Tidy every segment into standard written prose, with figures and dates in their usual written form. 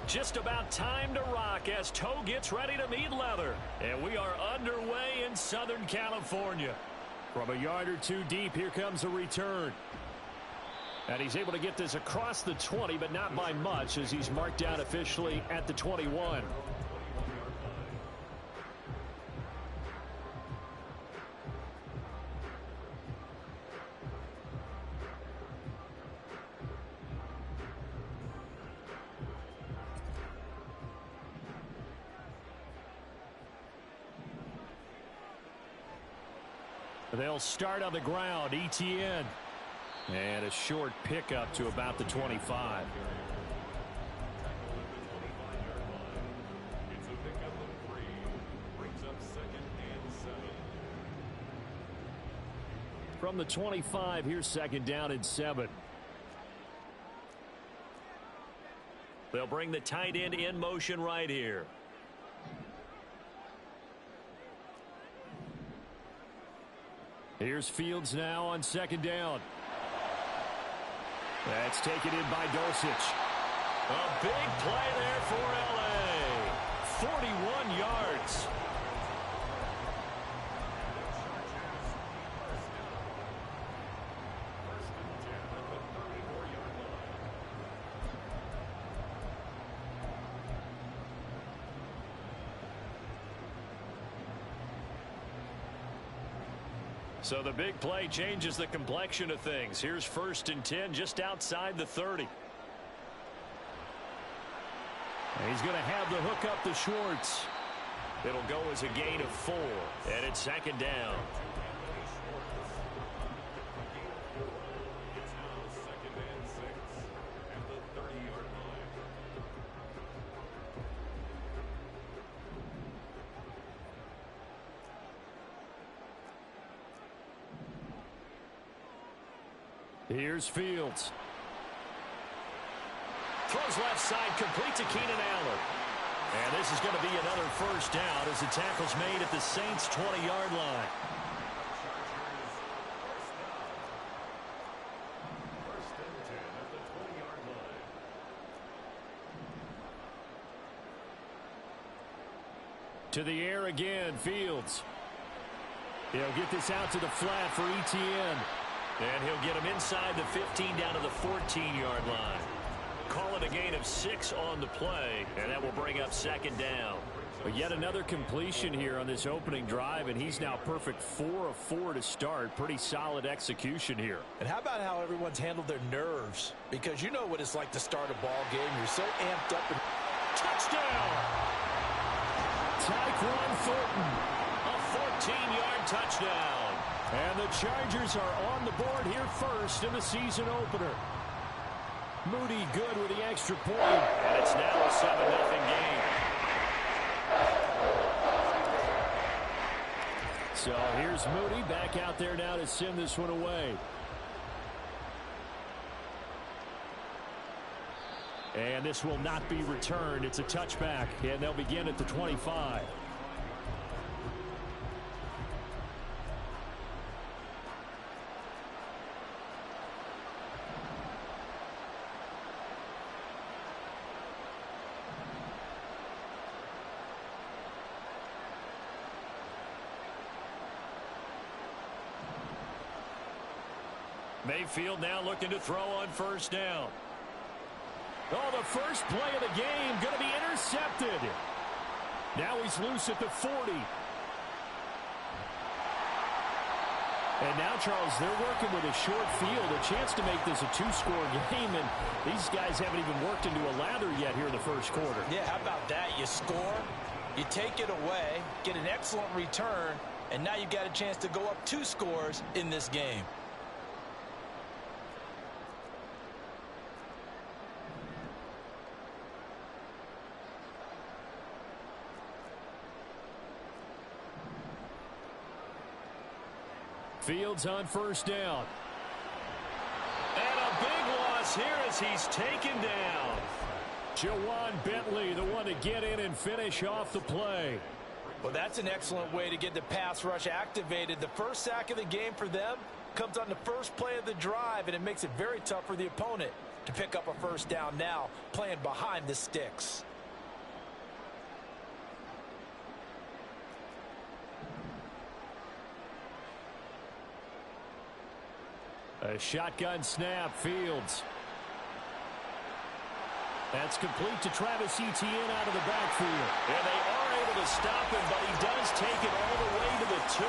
Just about time to rock as toe gets ready to meet leather. And we are underway in Southern California. From a yard or two deep, here comes a return. And he's able to get this across the 20, but not by much, as he's marked down officially at the 21. They'll start on the ground. ETN. And a short pickup to about the 25. From the 25, here's second down and 7. They'll bring the tight end in motion right here. Here's Fields now on second down. That's taken in by Dulcich. A big play there for L.A. 41 yards. So the big play changes the complexion of things. Here's 1st and 10 just outside the 30. And he's going to have the hook up to Schwartz. It'll go as a gain of 4. And it's second down. Here's Fields. Throws left side, complete to Keenan Allen. And this is going to be another first down as the tackle's made at the Saints' 20-yard line. To the air again, Fields. He'll get this out to the flat for ETN. And he'll get him inside the 15 down to the 14-yard line. Call it a gain of 6 on the play, and that will bring up second down. But yet another completion here on this opening drive, and he's now perfect 4 of 4 to start. Pretty solid execution here. And how about how everyone's handled their nerves? Because you know what it's like to start a ball game. You're so amped up. Touchdown! Tyquan Thornton, a 14-yard touchdown. And the Chargers are on the board here first in the season opener. Moody good with the extra point. And it's now a 7-0 game. So here's Moody back out there now to send this one away. And this will not be returned. It's a touchback. And they'll begin at the 25. Mayfield now looking to throw on first down. Oh, the first play of the game going to be intercepted. Now he's loose at the 40. And now, Charles, they're working with a short field, a chance to make this a 2-score game, and these guys haven't even worked into a lather yet here in the first quarter. Yeah, how about that? You score, you take it away, get an excellent return, and now you've got a chance to go up 2 scores in this game. Fields on first down. And a big loss here as he's taken down. Jawan Bentley, the one to get in and finish off the play. Well, that's an excellent way to get the pass rush activated. The first sack of the game for them, comes on the first play of the drive, and it makes it very tough for the opponent to pick up a first down now, playing behind the sticks. A shotgun snap, Fields. That's complete to Travis Etienne out of the backfield. And they are able to stop him, but he does take it all the way to the 2.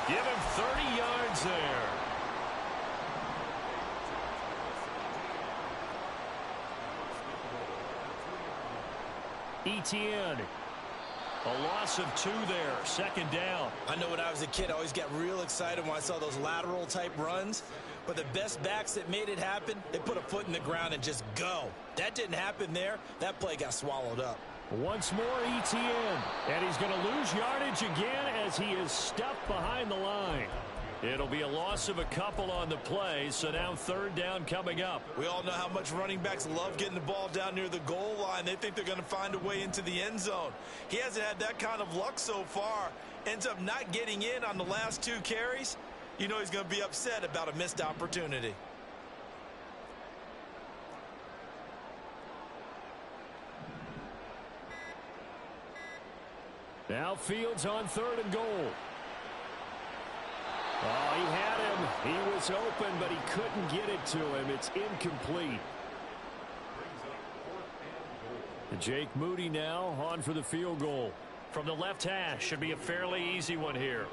Give him 30 yards there. Etienne. A loss of 2 there. Second down. I know when I was a kid, I always got real excited when I saw those lateral type runs. But the best backs that made it happen, they put a foot in the ground and just go. That didn't happen there. That play got swallowed up. Once more, Etienne. And he's going to lose yardage again as he is stuffed behind the line. It'll be a loss of a couple on the play, so now third down coming up. We all know how much running backs love getting the ball down near the goal line. They think they're going to find a way into the end zone. He hasn't had that kind of luck so far. Ends up not getting in on the last 2 carries. You know he's going to be upset about a missed opportunity. Now Fields on 3rd and goal. Oh, he had him. He was open, but he couldn't get it to him. It's incomplete. Jake Moody now on for the field goal. From the left hash, should be a fairly easy one here.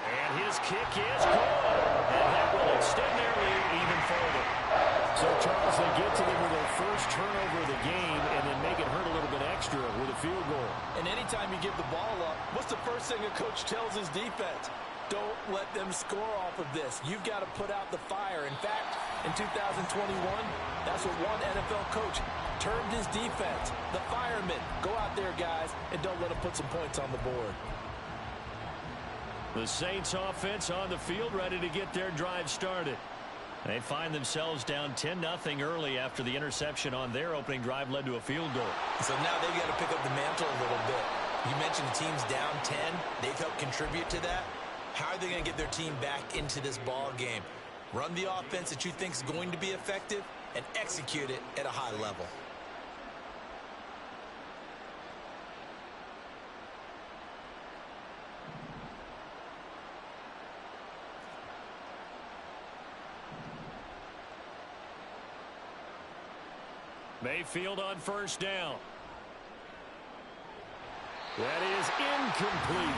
And his kick is good. And that will extend their lead even further. So, Charles, they get to them with their first turnover of the game and then make it hurt a little bit extra with a field goal. And anytime you give the ball up, what's the first thing a coach tells his defense? Don't let them score off of this. You've got to put out the fire. In fact, in 2021, that's what one NFL coach termed his defense. The firemen. Go out there, guys, and don't let them put some points on the board. The Saints offense on the field, ready to get their drive started. They find themselves down 10-0 early after the interception on their opening drive led to a field goal. So now they've got to pick up the mantle a little bit. You mentioned the team's down 10. They've helped contribute to that. How are they going to get their team back into this ball game? Run the offense that you think is going to be effective and execute it at a high level. Mayfield on first down. That is incomplete.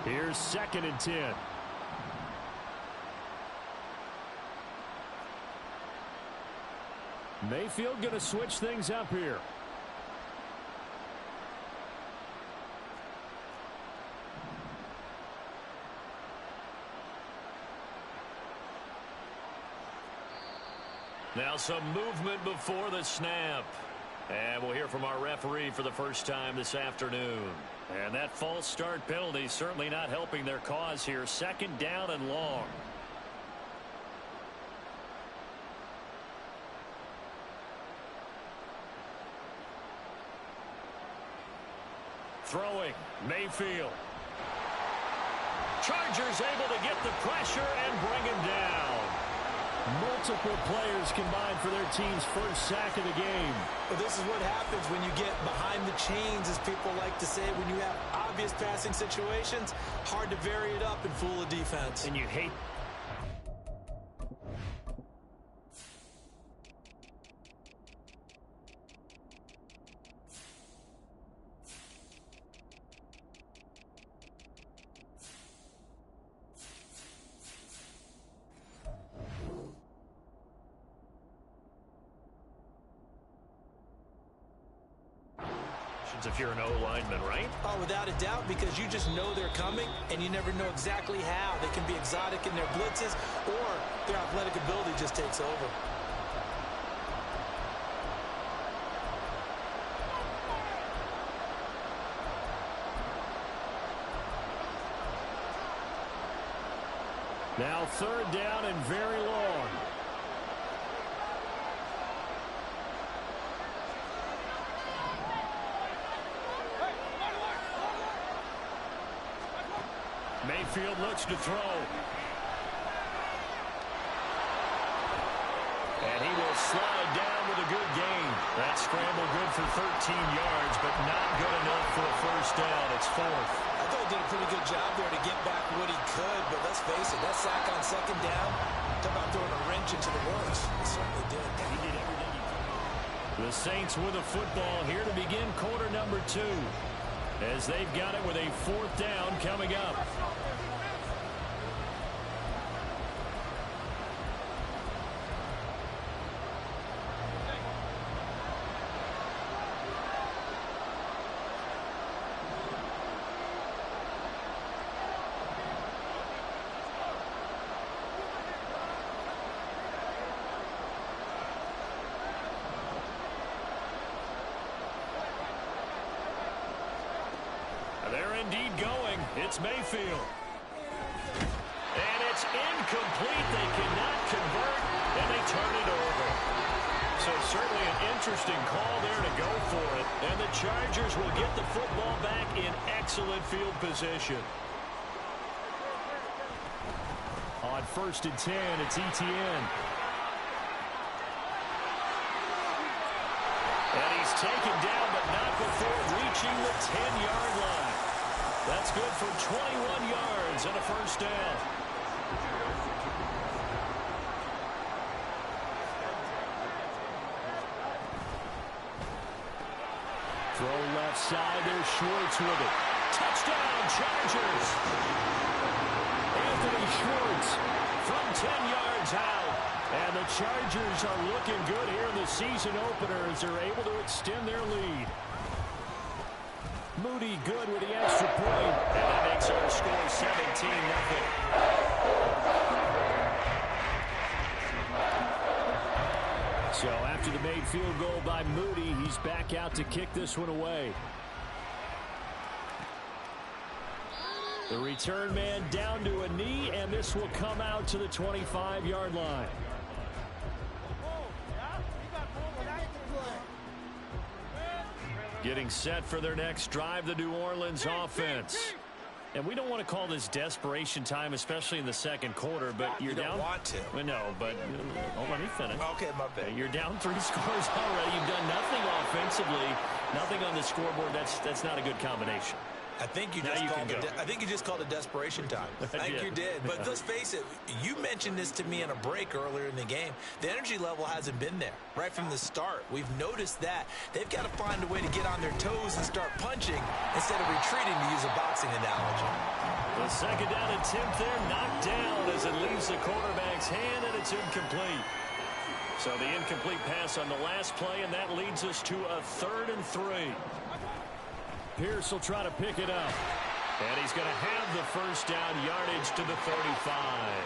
Here's 2nd and 10. Mayfield going to switch things up here. Now some movement before the snap. And we'll hear from our referee for the first time this afternoon. And that false start penalty certainly not helping their cause here. 2nd down and long. Throwing, Mayfield. Chargers able to get the pressure and bring him down. Multiple players combined for their team's first sack of the game. Well, this is what happens when you get behind the chains, as people like to say. When you have obvious passing situations, hard to vary it up and fool a defense. And you hate... if you're an O-lineman, right? Oh, without a doubt, because you just know they're coming, and you never know exactly how. They can be exotic in their blitzes, or their athletic ability just takes over. Now 3rd down and very long. Mayfield looks to throw. And he will slide down with a good gain. That scramble good for 13 yards, but not good enough for a first down. It's fourth. I thought he did a pretty good job there to get back what he could, but let's face it, that sack on second down, talk about throwing a wrench into the works. He certainly did. He did everything he could. The Saints with a football here to begin quarter number 2, as they've got it with a fourth down coming up. They're indeed going. It's Mayfield. And it's incomplete. They cannot convert, and they turn it over. So certainly an interesting call there to go for it. And the Chargers will get the football back in excellent field position. On 1st and 10, it's Etienne. And he's taken down, but not before reaching the 10-yard line. That's good for 21 yards and a first down. Throw left side. There's Schwartz with it. Touchdown, Chargers. Anthony Schwartz from 10 yards out. And the Chargers are looking good here in the season opener as they're able to extend their lead. Moody good with the extra point. And that makes our score 17-0. So after the made field goal by Moody, he's back out to kick this one away. The return man down to a knee, and this will come out to the 25-yard line. Getting set for their next drive, the New Orleans offense. And we don't want to call this desperation time, especially in the second quarter, but you're down. You don't want to. No, but let me finish. Okay, my bad. You're down 3 scores already. You've done nothing offensively, nothing on the scoreboard. That's not a good combination. I think you just called it desperation time. I think you did. But let's face it, you mentioned this to me in a break earlier in the game. The energy level hasn't been there right from the start. We've noticed that. They've got to find a way to get on their toes and start punching instead of retreating, to use a boxing analogy. The second down attempt there knocked down as it leaves the quarterback's hand, and it's incomplete. So the incomplete pass on the last play, and that leads us to a 3rd and 3. Pierce will try to pick it up. And he's going to have the first down, yardage to the 35.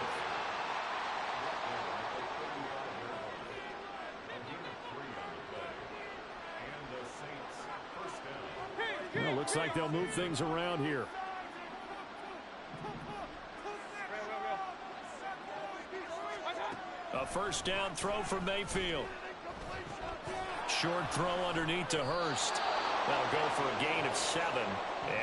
Well, looks like they'll move things around here. A first down throw for Mayfield. Short throw underneath to Hurst. They'll go for a gain of 7,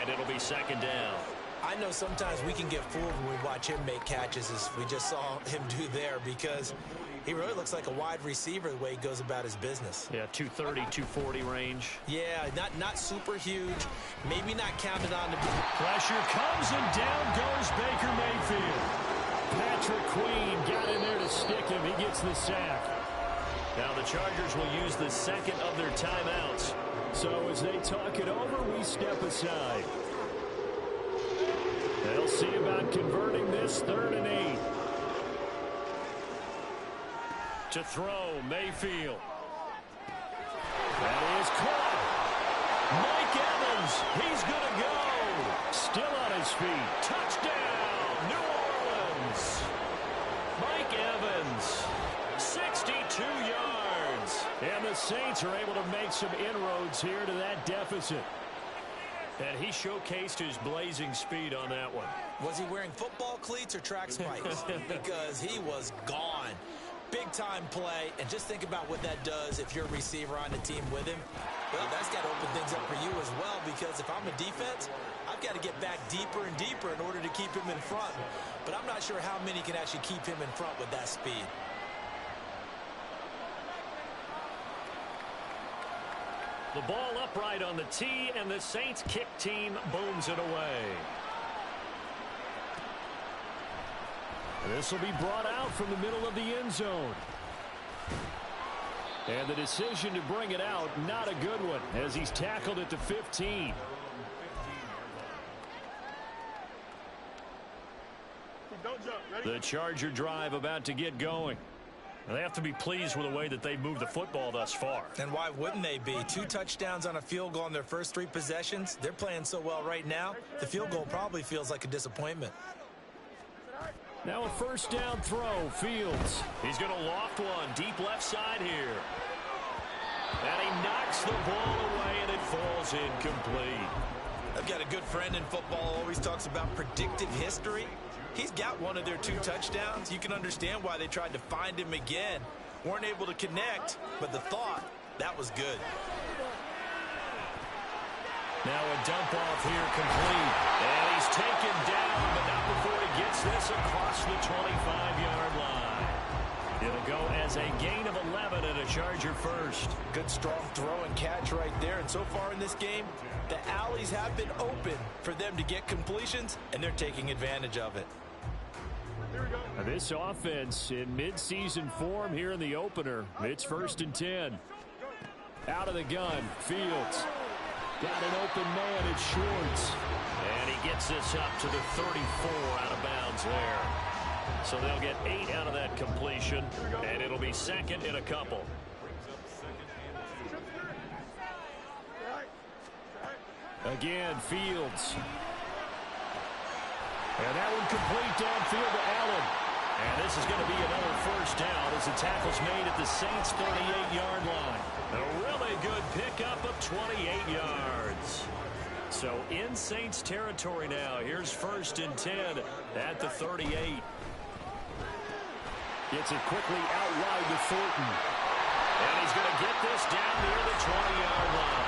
and it'll be second down. I know sometimes we can get fooled when we watch him make catches, as we just saw him do there, because he really looks like a wide receiver the way he goes about his business. Yeah, 230, 240 range. Yeah, not super huge, maybe not counted on to be. Pressure comes, and down goes Baker Mayfield. Patrick Queen got in there to stick him. He gets the sack. Now the Chargers will use the second of their timeouts. So as they talk it over, we step aside. They'll see about converting this 3rd and 8. To throw, Mayfield. That is caught. Mike Evans, he's going to go. Still on his feet. Touchdown, New Orleans. Mike Evans, 62 yards. And the Saints are able to make some inroads here to that deficit. And he showcased his blazing speed on that one. Was he wearing football cleats or track spikes? Because he was gone. Big-time play, and just think about what that does if you're a receiver on the team with him. Well, that's got to open things up for you as well, because if I'm a defense, I've got to get back deeper and deeper in order to keep him in front. But I'm not sure how many can actually keep him in front with that speed. The ball upright on the tee, and the Saints kick team booms it away. This will be brought out from the middle of the end zone. And the decision to bring it out, not a good one, as he's tackled at the 15. The Charger drive about to get going. They have to be pleased with the way that they've moved the football thus far. And why wouldn't they be? 2 touchdowns on a field goal in their first 3 possessions. They're playing so well right now, the field goal probably feels like a disappointment. Now a first down throw, Fields. He's going to loft one, deep left side here. And he knocks the ball away, and it falls incomplete. I've got a good friend in football, always talks about predictive history. He's got one of their 2 touchdowns. You can understand why they tried to find him again. Weren't able to connect, but the thought, that was good. Now a dump off here complete. And he's taken down, but not before he gets this across the 25-yard line. It'll go as a gain of 11 and a Charger first. Good strong throw and catch right there. And so far in this game, the alleys have been open for them to get completions, and they're taking advantage of it. This offense in midseason form here in the opener. It's 1st and 10. Out of the gun, Fields. Got an open man at Schwartz. And he gets this up to the 34 out of bounds there. So they'll get 8 out of that completion, and it'll be 2nd and a couple. Again, Fields. And that one complete downfield to Allen. And this is going to be another first down as the tackle's made at the Saints' 38-yard line. A really good pickup of 28 yards. So in Saints territory now. Here's 1st and 10 at the 38. Gets it quickly out wide to Thornton. And he's going to get this down near the 20-yard line.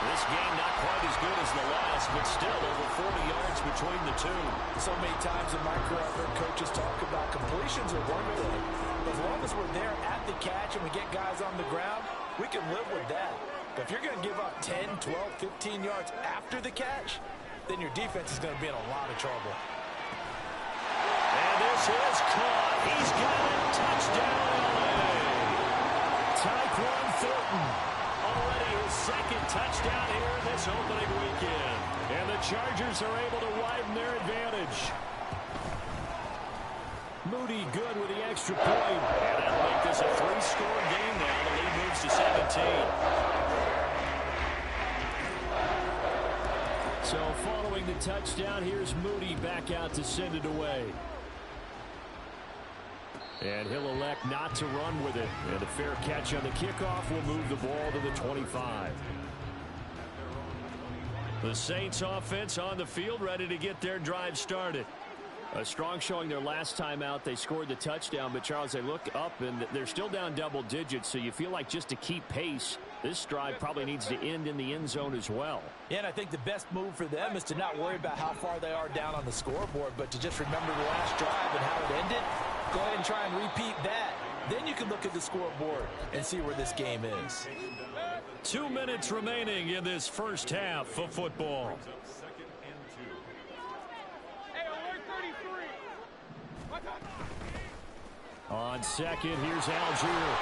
This game not quite as good as the last, but still over 40 yards between the two. So many times in my career I've heard coaches talk about completions are one thing. But as long as we're there at the catch and we get guys on the ground, we can live with that. But if you're going to give up 10, 12, 15 yards after the catch, then your defense is going to be in a lot of trouble. And this is caught. He's got it. Touchdown, LA. Tyquan Thornton. Already his 2nd touchdown here in this opening weekend. And the Chargers are able to widen their advantage. Moody good with the extra point. And that'll make this a 3-score game now. The lead moves to 17. So following the touchdown, here's Moody back out to send it away. And he'll elect not to run with it. And a fair catch on the kickoff will move the ball to the 25. The Saints offense on the field ready to get their drive started. A strong showing their last time out. They scored the touchdown, but Charles, they look up and they're still down double digits, so you feel like just to keep pace, this drive probably needs to end in the end zone as well. Yeah, and I think the best move for them is to not worry about how far they are down on the scoreboard, but to just remember the last drive and how it ended. Go ahead and try and repeat that. Then you can look at the scoreboard and see where this game is. 2 minutes remaining in this first half of football. On second, here's Algier.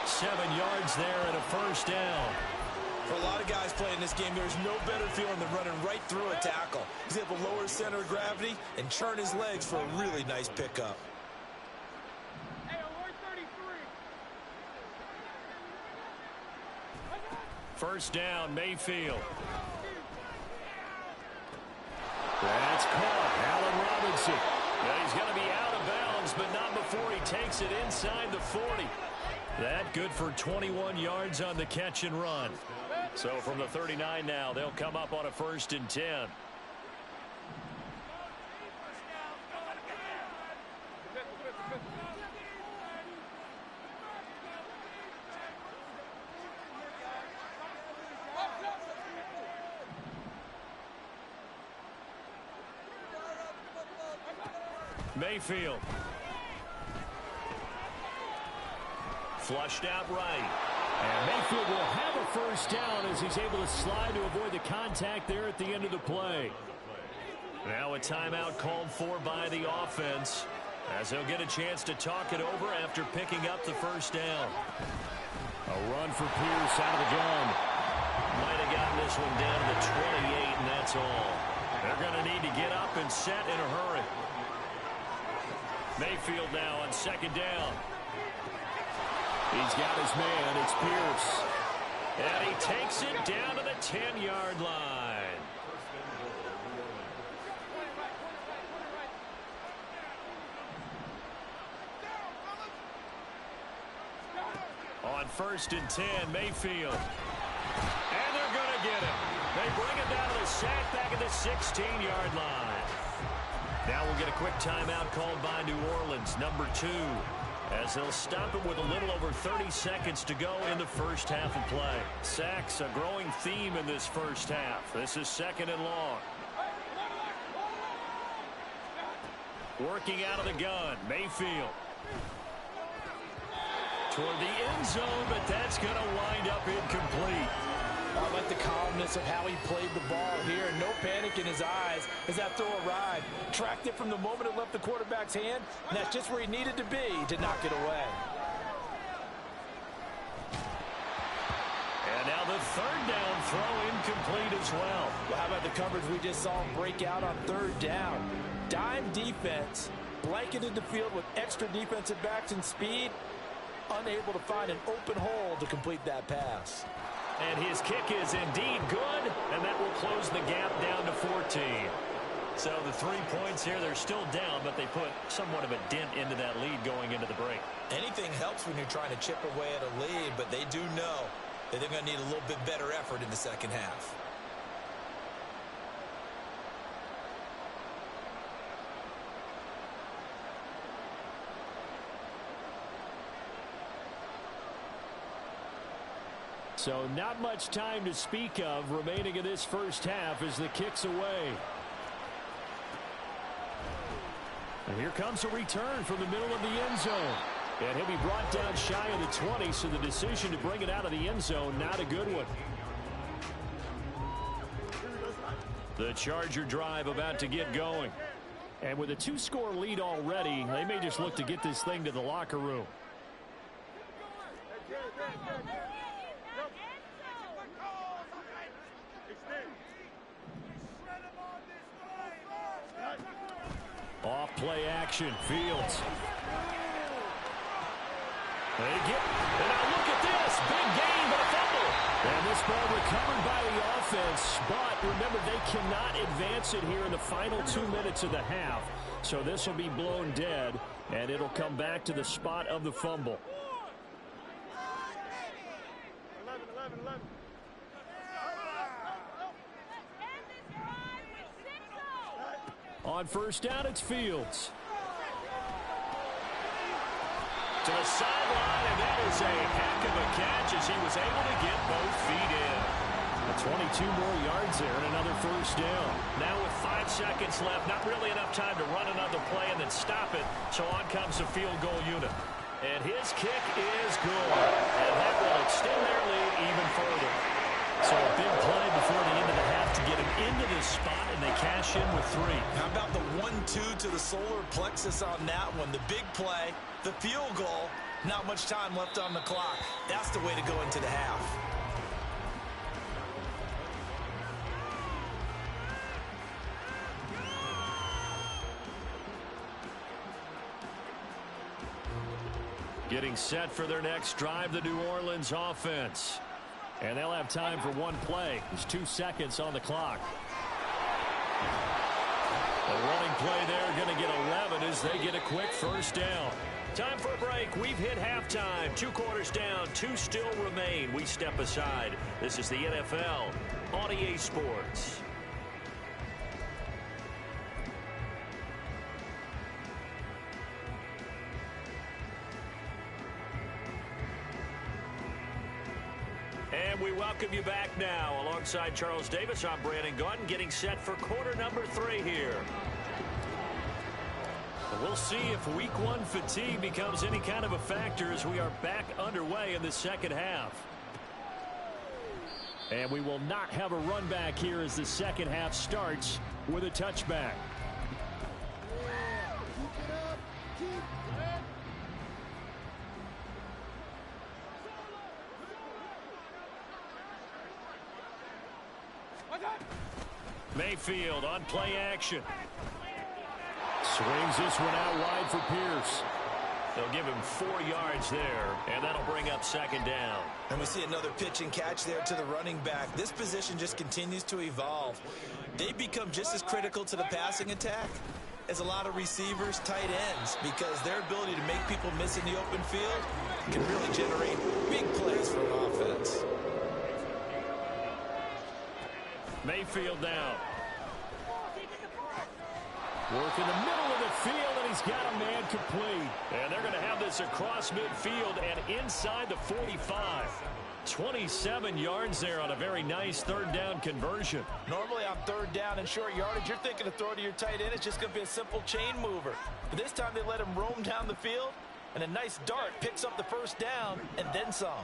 7 yards there and a first down. For a lot of guys playing this game, there's no better feeling than running right through a tackle. He's able to lower his center of gravity and churn his legs for a really nice pickup. First down, Mayfield. That's caught. Allen Robinson. Now he's going to be out of bounds, but not before he takes it inside the 40. That good for 21 yards on the catch and run. So from the 39 now, they'll come up on a 1st and 10. Mayfield. Flushed out right. And Mayfield will have a first down as he's able to slide to avoid the contact there at the end of the play. Now a timeout called for by the offense, as they'll get a chance to talk it over after picking up the first down. A run for Pierce out of the gun. Might have gotten this one down to the 28, and that's all. They're going to need to get up and set in a hurry. Mayfield now on second down. He's got his man. It's Pierce. And he takes it down to the 10-yard line. On 1st and 10, Mayfield. And they're going to get him. They bring him down to the sack back at the 16-yard line. Now we'll get a quick timeout called by New Orleans, number 2, as they'll stop it with a little over 30 seconds to go in the first half of play. Sacks, a growing theme in this first half. This is 2nd and long. Working out of the gun, Mayfield. Toward the end zone, but that's going to wind up incomplete. I like the calmness of how he played the ball here. No panic in his eyes as that throw arrived. Tracked it from the moment it left the quarterback's hand, and that's just where he needed to be to knock it away. And now the 3rd down throw incomplete as well. Well, how about the coverage we just saw him break out on 3rd down? Dime defense, blanketed the field with extra defensive backs and speed, unable to find an open hole to complete that pass. And his kick is indeed good, and that will close the gap down to 14. So the 3 points here, they're still down, but they put somewhat of a dent into that lead going into the break. Anything helps when you're trying to chip away at a lead, but they do know that they're going to need a little bit better effort in the second half. So not much time to speak of remaining in this first half as the kick's away. And here comes a return from the middle of the end zone. And he'll be brought down shy of the 20, so the decision to bring it out of the end zone, not a good one. The Charger drive about to get going. And with a 2-score lead already, they may just look to get this thing to the locker room. Off play action, Fields. They get, and now look at this, big gain, but a fumble. And this ball recovered by the offense, but remember, they cannot advance it here in the final 2 minutes of the half. So this will be blown dead, and it'll come back to the spot of the fumble. 11. On 1st down, it's Fields. To the sideline, and that is a heck of a catch as he was able to get both feet in. 22 more yards there and another 1st down. Now with 5 seconds left, not really enough time to run another play and then stop it. So on comes the field goal unit. And his kick is good. And that will extend their lead even further. So a big play before the end of the half to get him into this spot, and they cash in with 3. How about the 1-2 to the solar plexus on that one? The big play, the field goal, not much time left on the clock. That's the way to go into the half. Getting set for their next drive, the New Orleans offense. And they'll have time for one play. There's 2 seconds on the clock. A running play there, going to get 11 as they get a quick 1st down. Time for a break. We've hit halftime. 2 quarters down, 2 still remain. We step aside. This is the NFL on EA Sports. And we welcome you back now. Alongside Charles Davis, I'm Brandon Gaudin, getting set for quarter number 3 here. We'll see if week one fatigue becomes any kind of a factor as we are back underway in the second half. And we will not have a run back here as the second half starts with a touchback. Mayfield on play action. Swings this one out wide for Pierce. They'll give him 4 yards there, and that'll bring up second down. And we see another pitch and catch there to the running back. This position just continues to evolve. They become just as critical to the passing attack as a lot of receivers, tight ends, because their ability to make people miss in the open field can really generate big plays for an offense. Mayfield down. Work in the middle of the field, and he's got a man complete. And they're going to have this across midfield and inside the 45. 27 yards there on a very nice third down conversion. Normally on third down and short yardage, you're thinking of throwing to your tight end. It's just going to be a simple chain mover. But this time they let him roam down the field, and a nice dart picks up the first down and then some.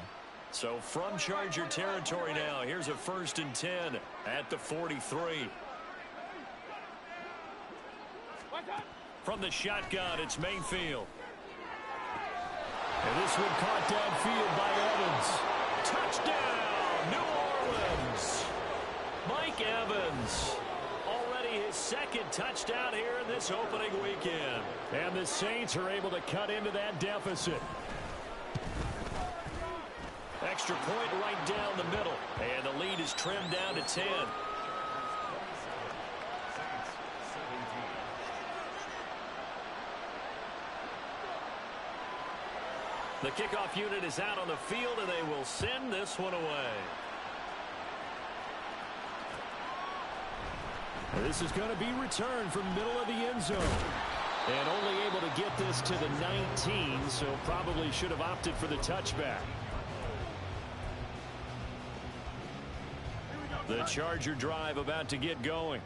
So from Charger territory now, here's a 1st and 10 at the 43. From the shotgun, it's Mayfield. And this one caught downfield by Evans. Touchdown, New Orleans. Mike Evans. Already his second touchdown here in this opening weekend. And the Saints are able to cut into that deficit. Extra point right down the middle. And the lead is trimmed down to 10. The kickoff unit is out on the field, and they will send this one away. This is going to be returned from middle of the end zone. And only able to get this to the 19, so probably should have opted for the touchback. The Charger drive about to get going.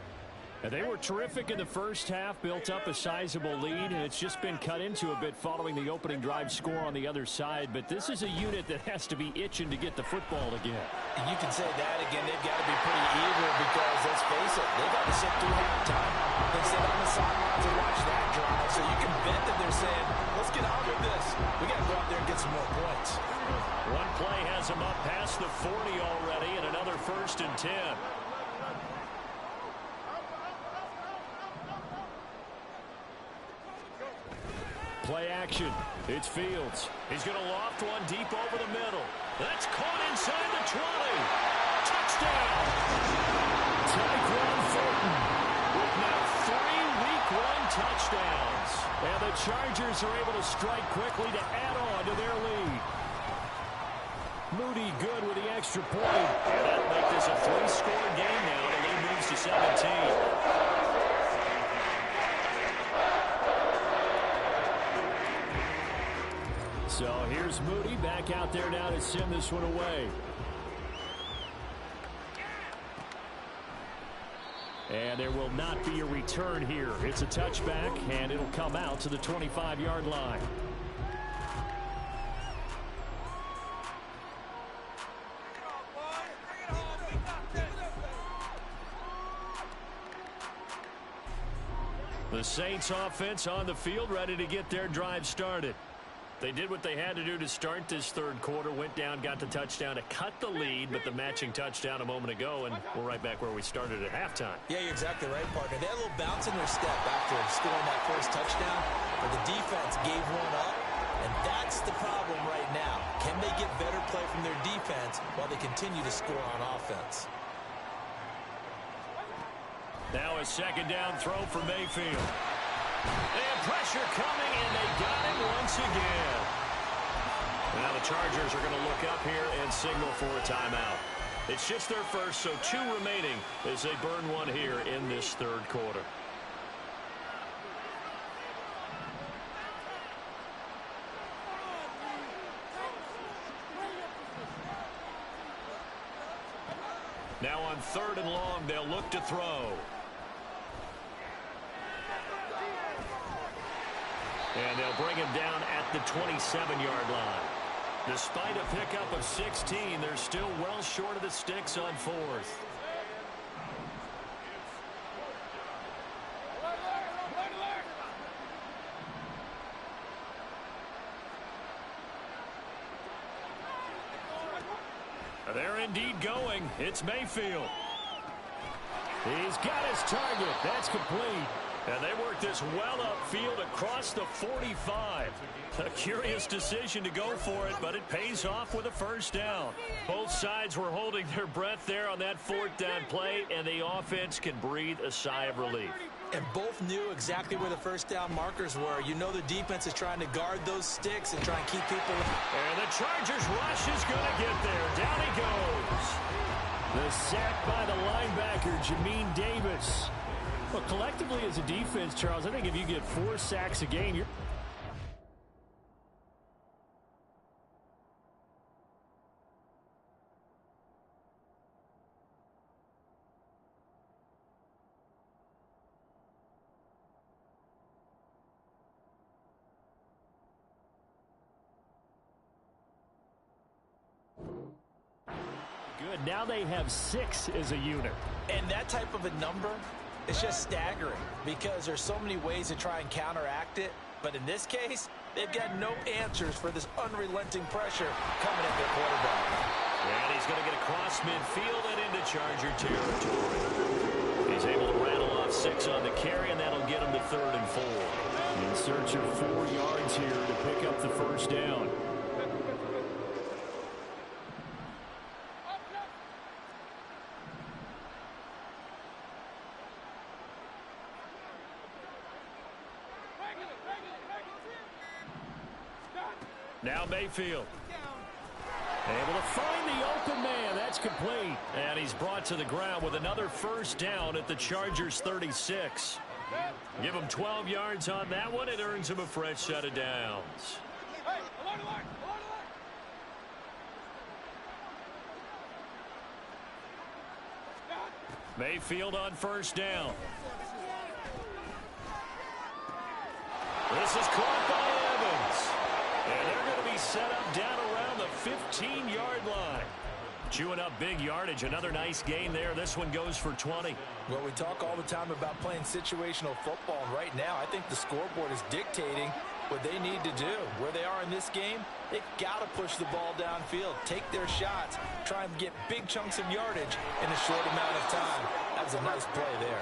And they were terrific in the first half, built up a sizable lead, and it's just been cut into a bit following the opening drive score on the other side. But this is a unit that has to be itching to get the football again. And you can say that again. They've got to be pretty eager because, let's face it, they've got to sit through halftime and sit on the sidelines and watch that drive. So you can bet that they're saying, let's get on with this. We got to go out there and get some more points. One play has them up past the 40 already, and another 1st and 10. Play action. It's Fields. He's going to loft one deep over the middle. That's caught inside the 20. Touchdown. Tyquan Thornton With now 3 week 1 touchdowns. And the Chargers are able to strike quickly to add on to their lead. Moody good with the extra point. And that'll make this a 3-score game now. The lead moves to 17. So here's Moody back out there now to send this one away. And there will not be a return here. It's a touchback, and it'll come out to the 25-yard line. The Saints offense on the field, ready to get their drive started. They did what they had to do to start this third quarter, went down, got the touchdown to cut the lead, but the matching touchdown a moment ago, and we're right back where we started at halftime. Yeah, you're exactly right, partner. They had a little bounce in their step after scoring that first touchdown, but the defense gave one up, and that's the problem right now. Can they get better play from their defense while they continue to score on offense? Now a second down throw for Mayfield. And pressure coming, and they got him once again. Now the Chargers are going to look up here and signal for a timeout. It's just their first, so 2 remaining as they burn one here in this third quarter. Now on 3rd and long, they'll look to throw. And they'll bring him down at the 27-yard line. Despite a pickup of 16, they're still well short of the sticks on fourth. They're indeed going. It's Mayfield. He's got his target. That's complete. And they work this well upfield across the 45. A curious decision to go for it, but it pays off with a first down. Both sides were holding their breath there on that fourth down play, and the offense can breathe a sigh of relief. And both knew exactly where the first down markers were. You know the defense is trying to guard those sticks and try and keep people. And the Chargers rush is going to get there. Down he goes. The sack by the linebacker, Jamin Davis. Well, collectively as a defense, Charles, I think if you get 4 sacks a game, you're... Good. Now they have 6 as a unit. And that type of a number, it's just staggering because there's so many ways to try and counteract it. But in this case, they've got no answers for this unrelenting pressure coming at their quarterback. And he's going to get across midfield and into Charger territory. He's able to rattle off 6 on the carry, and that'll get him to 3rd and 4. In search of 4 yards here to pick up the first down. Now Mayfield. Able to find the open man. That's complete. And he's brought to the ground with another first down at the Chargers 36. Give him 12 yards on that one. It earns him a fresh set of downs. Mayfield on first down. This is caught by Evans. And they're going to be set up down around the 15-yard line. Chewing up big yardage. Another nice gain there. This one goes for 20. Well, we talk all the time about playing situational football. And right now, I think the scoreboard is dictating what they need to do. Where they are in this game, they've got to push the ball downfield, take their shots, try and get big chunks of yardage in a short amount of time. That was a nice play there.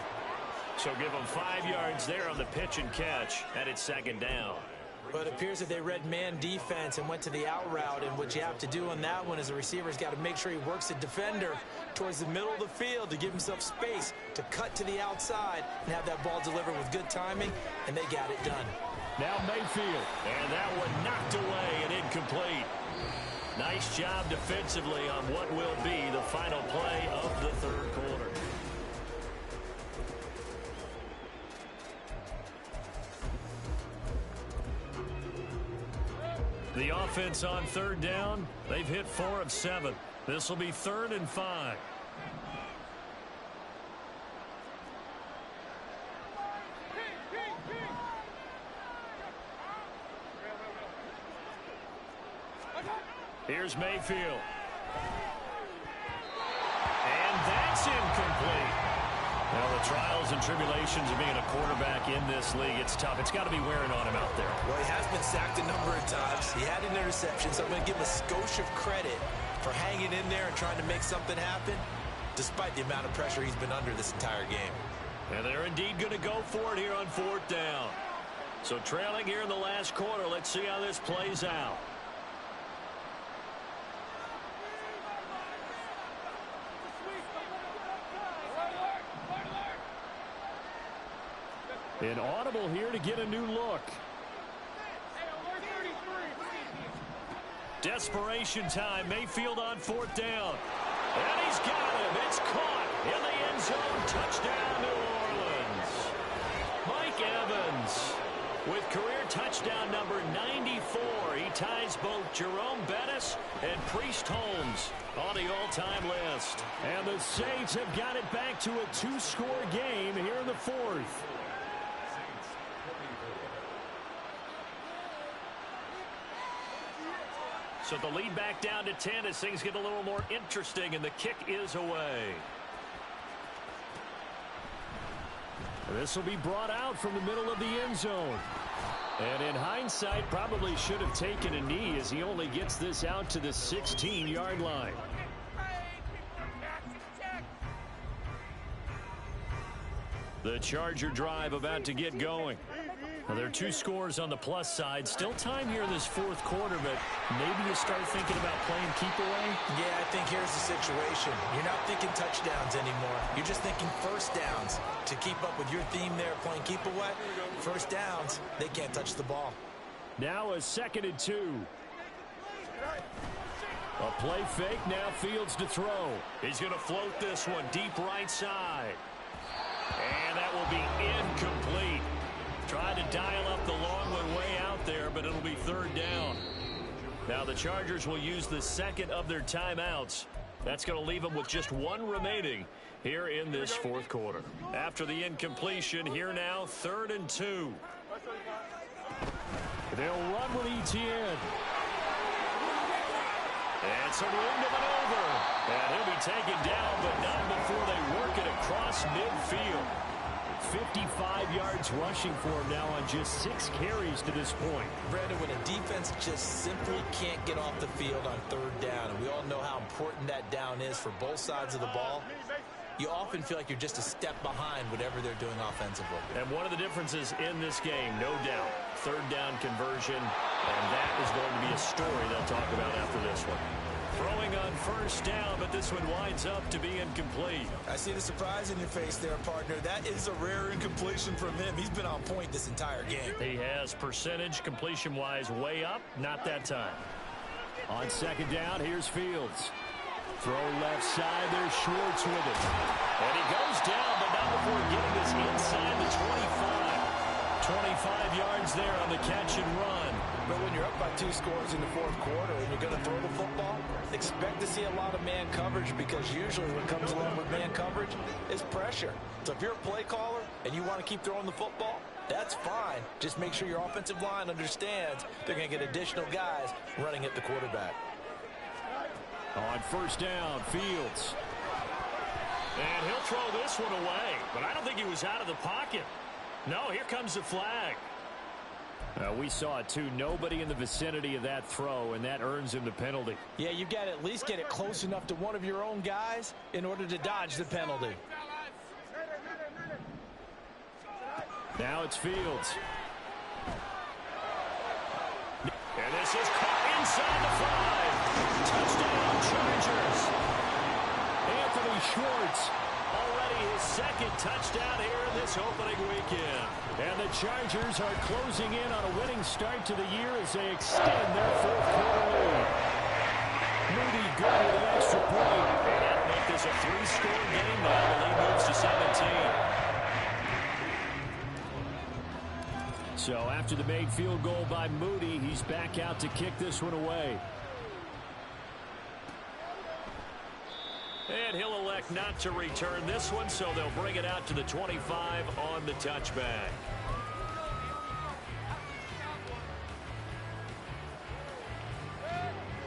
So give them 5 yards there on the pitch and catch, and it's 2nd down. But it appears that they read man defense and went to the out route, and what you have to do on that one is the receiver's got to make sure he works the defender towards the middle of the field to give himself space to cut to the outside and have that ball delivered with good timing, and they got it done. Now Mayfield. And that one knocked away and incomplete. Nice job defensively on what will be the final play of the 3rd quarter. The offense on 3rd down, they've hit 4 of 7. This will be 3rd and 5. Here's Mayfield. And that's incomplete. Now, the trials and tribulations of being a quarterback in this league, it's tough. It's got to be wearing on him out there. Well, he has been sacked a number of times. He had an interception, so I'm going to give him a skosh of credit for hanging in there and trying to make something happen, despite the amount of pressure he's been under this entire game. And they're indeed going to go for it here on 4th down. So trailing here in the last quarter, let's see how this plays out. An audible here to get a new look. Desperation time. Mayfield on 4th down. And he's got him. It's caught in the end zone. Touchdown, New Orleans. Mike Evans with career touchdown number 94. He ties both Jerome Bettis and Priest Holmes on the all-time list. And the Saints have got it back to a 2-score game here in the 4th. So the lead back down to 10 as things get a little more interesting, and the kick is away. This will be brought out from the middle of the end zone. And in hindsight, probably should have taken a knee as he only gets this out to the 16-yard line. The Charger drive about to get going. Well, there are 2 scores on the plus side. Still time here in this fourth quarter, but maybe you start thinking about playing keep away? Yeah, I think here's the situation. You're not thinking touchdowns anymore. You're just thinking first downs. To keep up with your theme there, playing keep away, first downs, they can't touch the ball. Now a 2nd and 2. A play fake, now Fields to throw. He's going to float this one deep right side. And that will be incomplete. Tried to dial up the long one way out there, but it'll be 3rd down. Now the Chargers will use the 2nd of their timeouts. That's going to leave them with just 1 remaining here in this fourth quarter. After the incompletion, here now, 3rd and 2. They'll run with Etienne. And some room to maneuver. And he'll be taken down, but not before they work it across midfield. 55 yards rushing for him now on just 6 carries to this point. Brandon, when a defense just simply can't get off the field on 3rd down, and we all know how important that down is for both sides of the ball, you often feel like you're just a step behind whatever they're doing offensively. And one of the differences in this game, no doubt, 3rd down conversion, and that is going to be a story they'll talk about after this one. Throwing on 1st down, but this one winds up to be incomplete. I see the surprise in your face there, partner. That is a rare incompletion from him. He's been on point this entire game. He has percentage completion-wise way up, not that time. On 2nd down, here's Fields. Throw left side, there's Schwartz with it. And he goes down, but not before getting this inside the 25. 25 yards there on the catch and run. But when you're up by 2 scores in the fourth quarter and you're going to throw the football, expect to see a lot of man coverage, because usually what comes along with man coverage is pressure. So if you're a play caller and you want to keep throwing the football, that's fine. Just make sure your offensive line understands they're going to get additional guys running at the quarterback. On 1st down, Fields. And he'll throw this one away, but I don't think he was out of the pocket. No, here comes the flag. We saw it too. Nobody in the vicinity of that throw, and that earns him the penalty. Yeah, you got to at least get it close enough to one of your own guys in order to dodge the penalty. Now it's Fields. And this is caught inside the 5. Touchdown, Chargers. Anthony Schwartz. Already his 2nd touchdown here in this opening weekend. And the Chargers are closing in on a winning start to the year as they extend their fourth quarter lead. Moody good with the extra point. And that'll make this a 3-score game now. The lead moves to 17. So after the made field goal by Moody, he's back out to kick this one away. And he'll elect not to return this one, so they'll bring it out to the 25 on the touchback.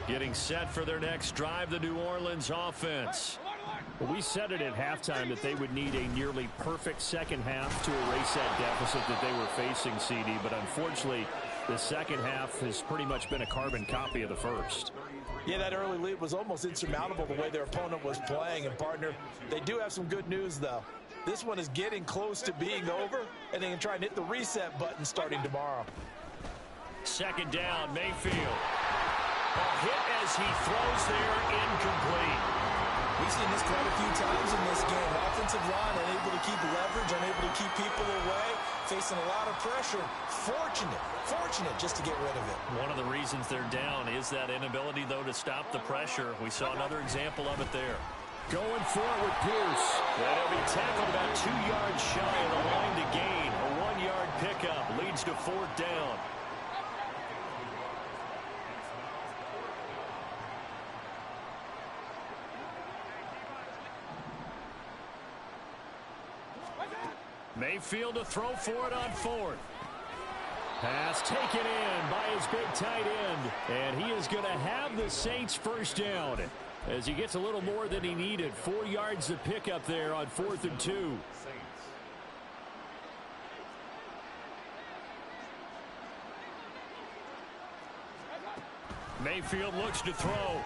Getting set for their next drive, the New Orleans offense. Well, we said it at halftime that they would need a nearly perfect second half to erase that deficit that they were facing, CD. But unfortunately, the second half has pretty much been a carbon copy of the first. Yeah, that early lead was almost insurmountable the way their opponent was playing. And, partner, they do have some good news, though. This one is getting close to being over, and they can try and hit the reset button starting tomorrow. 2nd down, Mayfield. A hit as he throws there, incomplete. We've seen this quite a few times in this game. Offensive line unable to keep leverage, unable to keep people away, facing a lot of pressure. Fortunate just to get rid of it. One of the reasons they're down is that inability, though, to stop the pressure. We saw another example of it there. Going for it with Pierce. That'll be tackled about 2 yards shy of the line to gain. A 1-yard pickup leads to 4th down. Mayfield to throw for it on 4th. Pass taken in by his big tight end. And he is going to have the Saints first down as he gets a little more than he needed. 4 yards to pick up there on 4th and 2. Mayfield looks to throw.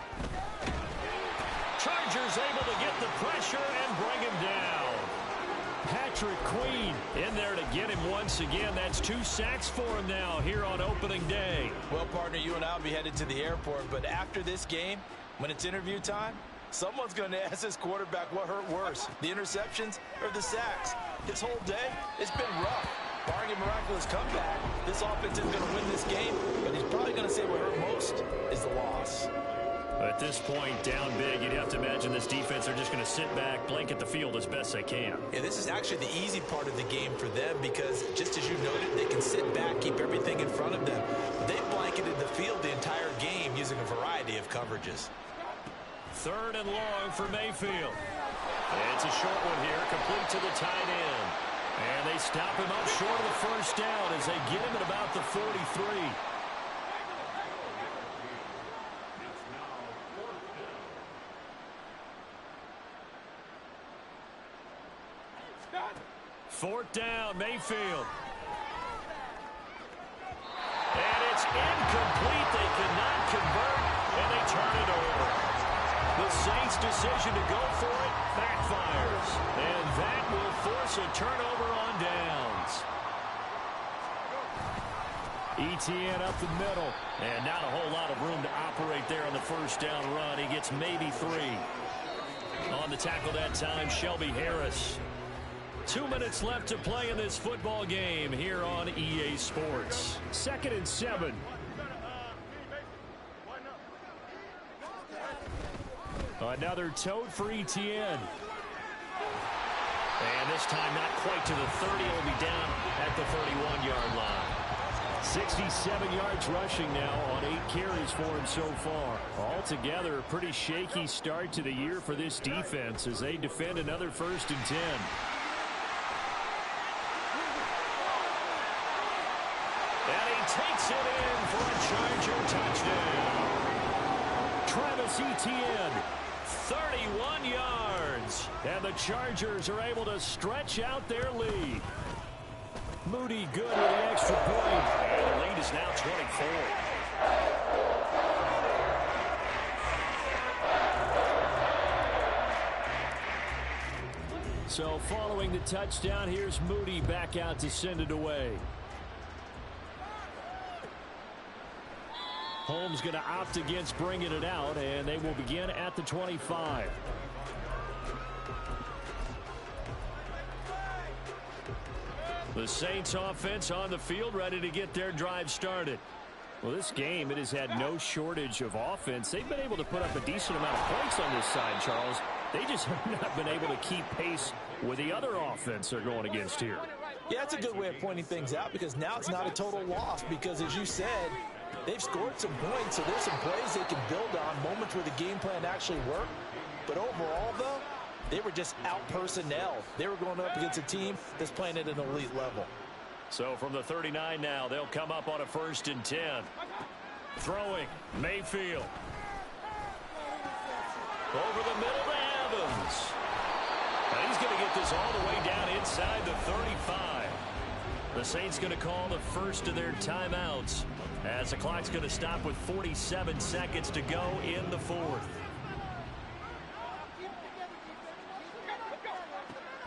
Chargers able to get the pressure and bring him down. Patrick Queen in there to get him once again. That's 2 sacks for him now here on opening day. Well, partner, you and I will be headed to the airport, but after this game, when it's interview time, someone's going to ask this quarterback what hurt worse, the interceptions or the sacks. His whole day, it's been rough. Barring a miraculous comeback, this offense is going to win this game, but he's probably going to say what hurt most is the loss. At this point, down big, you'd have to imagine this defense are just going to sit back, blanket the field as best they can. Yeah, this is actually the easy part of the game for them because, just as you noted, they can sit back, keep everything in front of them. They've blanketed the field the entire game using a variety of coverages. 3rd and long for Mayfield. It's a short one here, complete to the tight end. And they stop him up short of the first down as they get him at about the 43. Fourth down, Mayfield. And it's incomplete. They cannot convert, and they turn it over. The Saints' decision to go for it backfires. And that will force a turnover on downs. ETN up the middle. And not a whole lot of room to operate there on the first down run. He gets maybe 3. On the tackle that time, Shelby Harris. 2 minutes left to play in this football game here on EA Sports. 2nd and 7. Another tote for ETN. And this time not quite to the 30. It'll be down at the 31-yard line. 67 yards rushing now on 8 carries for him so far. Altogether, a pretty shaky start to the year for this defense as they defend another 1st and 10. And he takes it in for a Charger touchdown. Travis Etienne, 31 yards. And the Chargers are able to stretch out their lead. Moody good with the extra point. And the lead is now 24. So following the touchdown, here's Moody back out to send it away. Holmes going to opt against bringing it out, and they will begin at the 25. The Saints offense on the field ready to get their drive started. Well, this game, it has had no shortage of offense. They've been able to put up a decent amount of points on this side, Charles. They just have not been able to keep pace with the other offense they're going against here. Yeah, that's a good way of pointing things out because now it's not a total loss because, as you said, they've scored some points, so there's some plays they can build on, moments where the game plan actually worked. But overall, though, they were just out-personnel. They were going up against a team that's playing at an elite level. So from the 39 now, they'll come up on a 1st and 10. Throwing, Mayfield. Over the middle to Evans. And he's going to get this all the way down inside the 35. The Saints going to call the first of their timeouts as the clock's going to stop with 47 seconds to go in the 4th.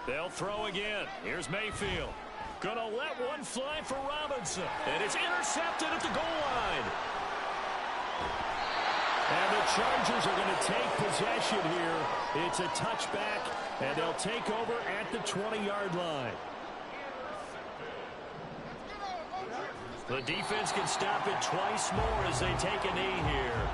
They'll throw again. Here's Mayfield. Going to let one fly for Robinson. And it's intercepted at the goal line. And the Chargers are going to take possession here. It's a touchback, and they'll take over at the 20-yard line. The defense can stop it twice more as they take a knee here.